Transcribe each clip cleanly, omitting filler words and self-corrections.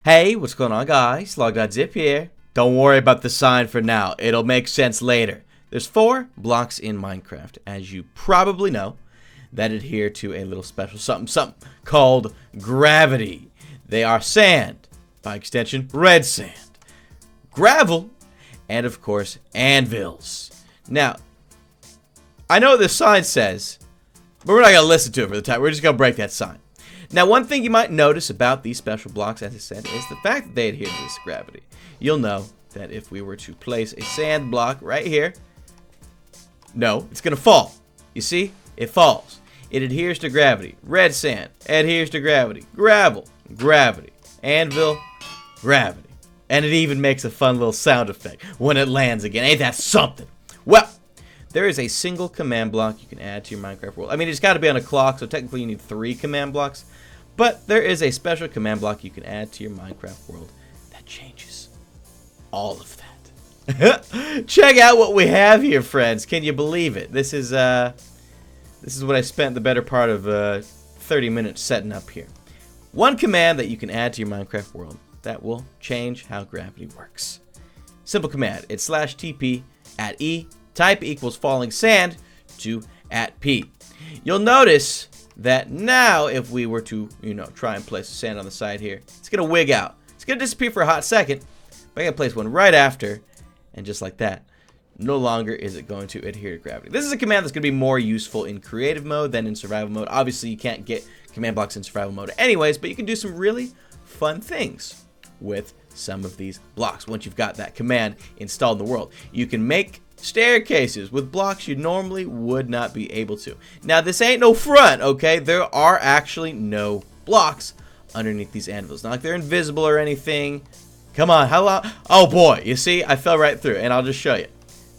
Hey, what's going on, guys? Logdotzip here. Don't worry about the sign for now. It'll make sense later. There's 4 blocks in Minecraft, as you probably know, that adhere to a little special something called gravity. They are sand, by extension, red sand, gravel, and of course, anvils. Now, I know what this sign says, but we're not going to listen to it for the time. We're just going to break that sign. Now, one thing you might notice about these special blocks, as I said, is the fact that they adhere to this gravity. You'll know that if we were to place a sand block right here, no, it's going to fall. You see? It falls. It adheres to gravity. Red sand adheres to gravity. Gravel, gravity. Anvil, gravity. And it even makes a fun little sound effect when it lands again. Ain't that something? Well, there is a single command block you can add to your Minecraft world. I mean, it's got to be on a clock, so technically you need 3 command blocks. But there is a special command block you can add to your Minecraft world that changes all of that. Check out what we have here, friends. Can you believe it? This is what I spent the better part of 30 minutes setting up here. One command that you can add to your Minecraft world that will change how gravity works. Simple command. It's /TP at E. Type equals FallingSand to @P. You'll notice that now if we were to, try and place a sand on the side here, it's going to wig out. It's going to disappear for a hot second, but I'm going to place one right after, and just like that, no longer is it going to adhere to gravity. This is a command that's going to be more useful in creative mode than in survival mode. Obviously, you can't get command blocks in survival mode anyways, but you can do some really fun things with some of these blocks once you've got that command installed in the world. You can make staircases with blocks you normally would not be able to. Now, this ain't no front, okay? There are actually no blocks underneath these anvils. Not like they're invisible or anything. Come on, how long? Oh boy, you see, I fell right through, and I'll just show you.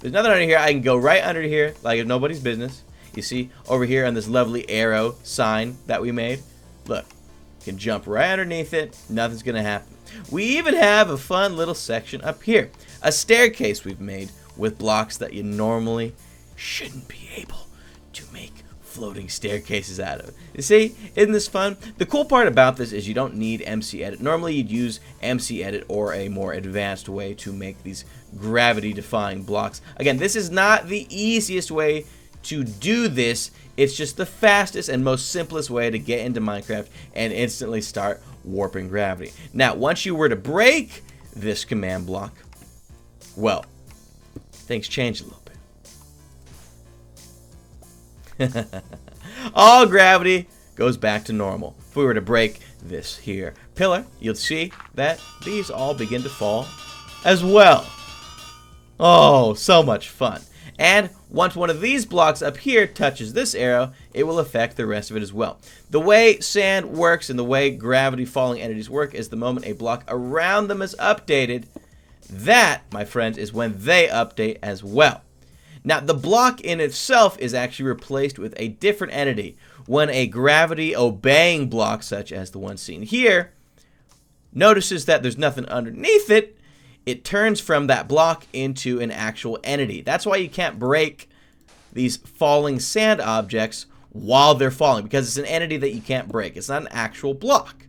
There's nothing under here. I can go right under here like it's nobody's business. You see, over here on this lovely arrow sign that we made, look, you can jump right underneath it. Nothing's gonna happen. We even have a fun little section up here, a staircase we've made with blocks that you normally shouldn't be able to make floating staircases out of. You see, isn't this fun? The cool part about this is you don't need MC Edit. Normally you'd use MC Edit or a more advanced way to make these gravity defying blocks. Again, this is not the easiest way to do this. It's just the fastest and most simplest way to get into Minecraft and instantly start warping gravity. Now, once you were to break this command block, well, things change a little bit. All gravity goes back to normal. If we were to break this here pillar, you'll see that these all begin to fall as well. Oh, so much fun. And once one of these blocks up here touches this arrow, it will affect the rest of it as well. The way sand works and the way gravity falling entities work is the moment a block around them is updated, that, my friends, is when they update as well. Now, the block in itself is actually replaced with a different entity when a gravity-obeying block, such as the one seen here, notices that there's nothing underneath it. It turns from that block into an actual entity. That's why you can't break these falling sand objects while they're falling, because it's an entity that you can't break. It's not an actual block.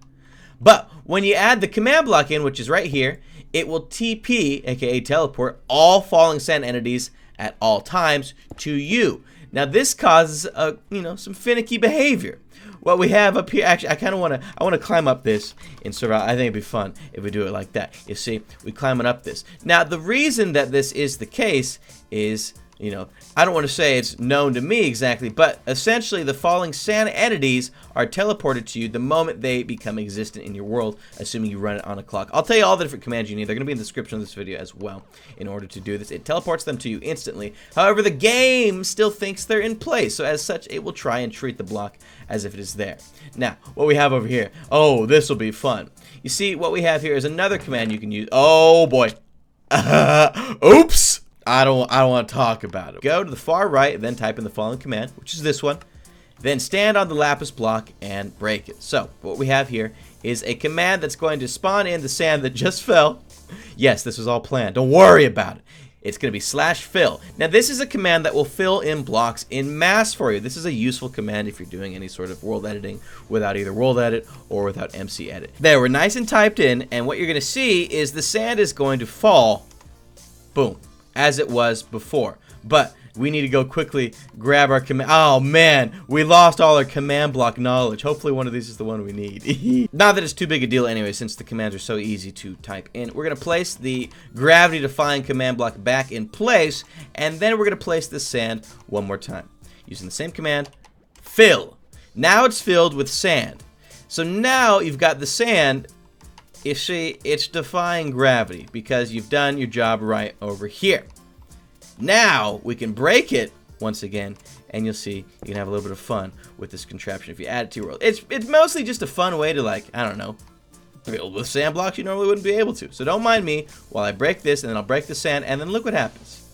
But when you add the command block in, which is right here, it will TP, aka teleport, all falling sand entities at all times to you. Now this causes some finicky behavior. What we have up here, actually, I want to climb up this in survival. I think it'd be fun if we do it like that. You see, we climbing up this. Now the reason that this is the case is, I don't want to say it's known to me exactly, but essentially the falling sand entities are teleported to you the moment they become existent in your world, assuming you run it on a clock. I'll tell you all the different commands you need. They're going to be in the description of this video as well in order to do this. It teleports them to you instantly. However, the game still thinks they're in place, so as such, it will try and treat the block as if it is there. Now, what we have over here, oh, this will be fun. You see, what we have here is another command you can use. Oh, boy. Oops. I don't want to talk about it. Go to the far right and then type in the following command, which is this one. Then stand on the lapis block and break it. So what we have here is a command that's going to spawn in the sand that just fell. Yes, this was all planned. Don't worry about it. it's going to be /fill. Now, this is a command that will fill in blocks in mass for you. This is a useful command if you're doing any sort of world editing without either world edit or without MC edit. There, we're nice and typed in, and what you're going to see is the sand is going to fall, boom, as it was before. But we need to go quickly grab our command. Oh, man, we lost all our command block knowledge. Hopefully one of these is the one we need. Not that it's too big a deal anyway, since the commands are so easy to type in. We're going to place the gravity-defying command block back in place, and then we're going to place the sand one more time. Using the same command, fill. Now it's filled with sand. So now you've got the sand. You see, it's defying gravity because you've done your job right over here. Now we can break it once again, and you'll see you can have a little bit of fun with this contraption if you add it to your world. It's mostly just a fun way to, like, I don't know, build with sand blocks you normally wouldn't be able to. So don't mind me while I break this, and then I'll break the sand, and then look what happens.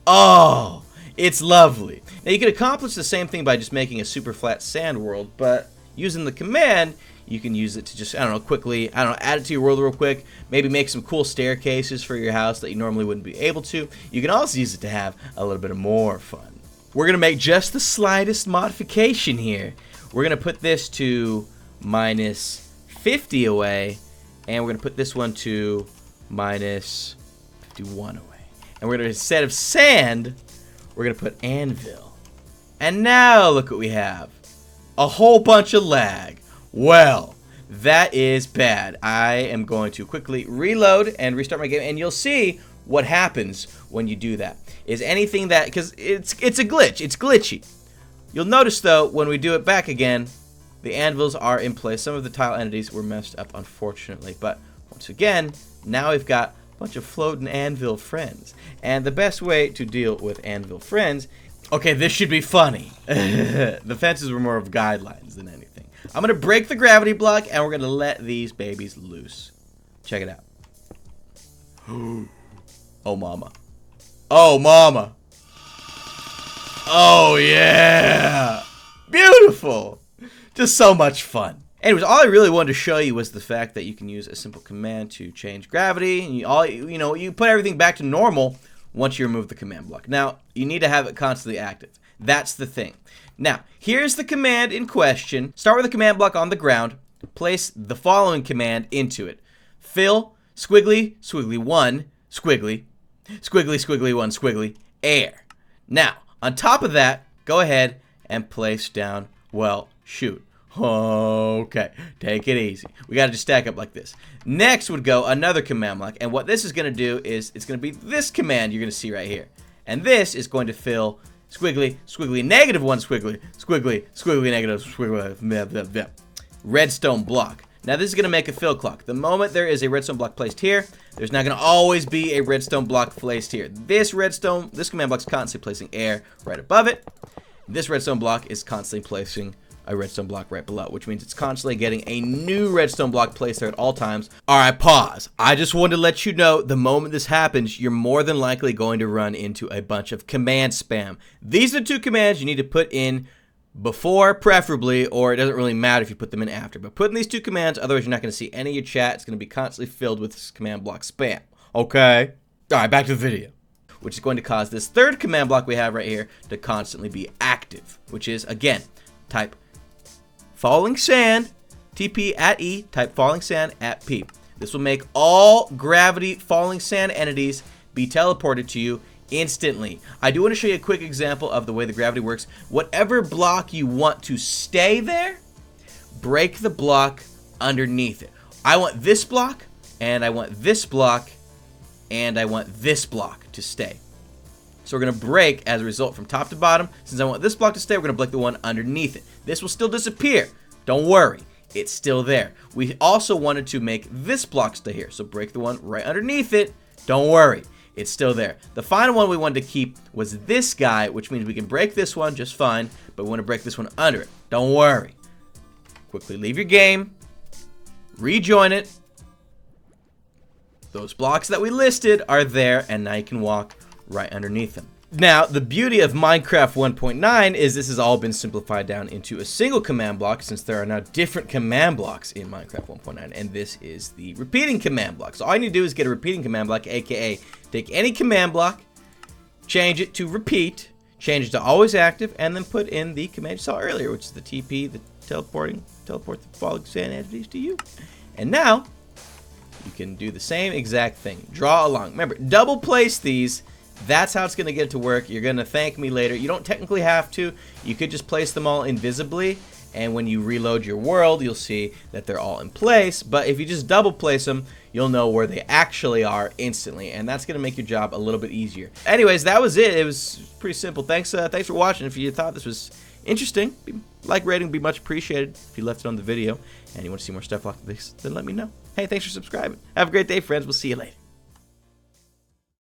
Oh, it's lovely. Now you can accomplish the same thing by just making a super flat sand world, but using the command, you can use it to just, I don't know, quickly, add it to your world real quick. Maybe make some cool staircases for your house that you normally wouldn't be able to. You can also use it to have a little bit of more fun. We're going to make just the slightest modification here. We're going to put this to -50 away, and we're going to put this one to -51 away. And we're going to, instead of sand, we're going to put anvil. And now look what we have. A whole bunch of lag. Well, that is bad. I am going to quickly reload and restart my game, and you'll see what happens when you do that. Is anything that, because it's a glitch, it's glitchy. You'll notice though, when we do it back again, the anvils are in place. Some of the tile entities were messed up, unfortunately, but once again, now we've got a bunch of floating anvil friends. And the best way to deal with anvil friends, okay, this should be funny. The fences were more of guidelines than anything. I'm going to break the gravity block, and we're going to let these babies loose. Check it out. Oh, mama. Oh, mama. Oh, yeah. Beautiful. Just so much fun. Anyways, all I really wanted to show you was the fact that you can use a simple command to change gravity, and you put everything back to normal once you remove the command block. Now, you need to have it constantly active. That's the thing. Now, here's the command in question. Start with the command block on the ground. Place the following command into it. Fill, squiggly, squiggly 1, squiggly, squiggly, squiggly 1, squiggly, air. Now, on top of that, go ahead and place down, well, shoot. Okay, take it easy. We got to just stack up like this. Next would go another command block, and what this is going to do is it's going to be this command you're going to see right here. And this is going to fill squiggly, squiggly, -1, squiggly, squiggly, squiggly, negative, squiggly, blah, blah, blah. Redstone block. Now this is going to make a fill clock. The moment there is a redstone block placed here, there's not going to always be a redstone block placed here. This command block is constantly placing air right above it. This redstone block is constantly placing a redstone block right below, which means it's constantly getting a new redstone block placed there at all times. Alright, pause. I just wanted to let you know, the moment this happens, you're more than likely going to run into a bunch of command spam. These are the two commands you need to put in before, preferably, or it doesn't really matter if you put them in after. But put in these two commands, otherwise you're not going to see any of your chat. It's going to be constantly filled with this command block spam. Okay? Alright, back to the video. Which is going to cause this third command block we have right here to constantly be active, which is, again, type FallingSand, TP at E, type FallingSand at P. This will make all gravity FallingSand entities be teleported to you instantly. I do want to show you a quick example of the way the gravity works. Whatever block you want to stay there, break the block underneath it. I want this block, and I want this block, and I want this block to stay. So we're going to break, as a result, from top to bottom. Since I want this block to stay, we're going to break the one underneath it. This will still disappear. Don't worry. It's still there. We also wanted to make this block stay here. So break the one right underneath it. Don't worry. It's still there. The final one we wanted to keep was this guy, which means we can break this one just fine, but we want to break this one under it. Don't worry. Quickly leave your game. Rejoin it. Those blocks that we listed are there, and now you can walk right underneath them. Now, the beauty of Minecraft 1.9 is this has all been simplified down into a single command block, since there are now different command blocks in Minecraft 1.9, and this is the repeating command block. So all you need to do is get a repeating command block, aka take any command block, change it to repeat, change it to always active, and then put in the command you saw earlier, which is the TP, the teleport the FallingSand entities to you. And now, you can do the same exact thing. Draw along. Remember, double place these. That's how it's going to get it to work. You're going to thank me later. You don't technically have to. You could just place them all invisibly, and when you reload your world, you'll see that they're all in place. But if you just double place them, you'll know where they actually are instantly, and that's going to make your job a little bit easier. Anyways, that was it. It was pretty simple. Thanks for watching. If you thought this was interesting, like rating would be much appreciated if you left it on the video, and you want to see more stuff like this, then let me know. Hey, thanks for subscribing. Have a great day, friends. We'll see you later.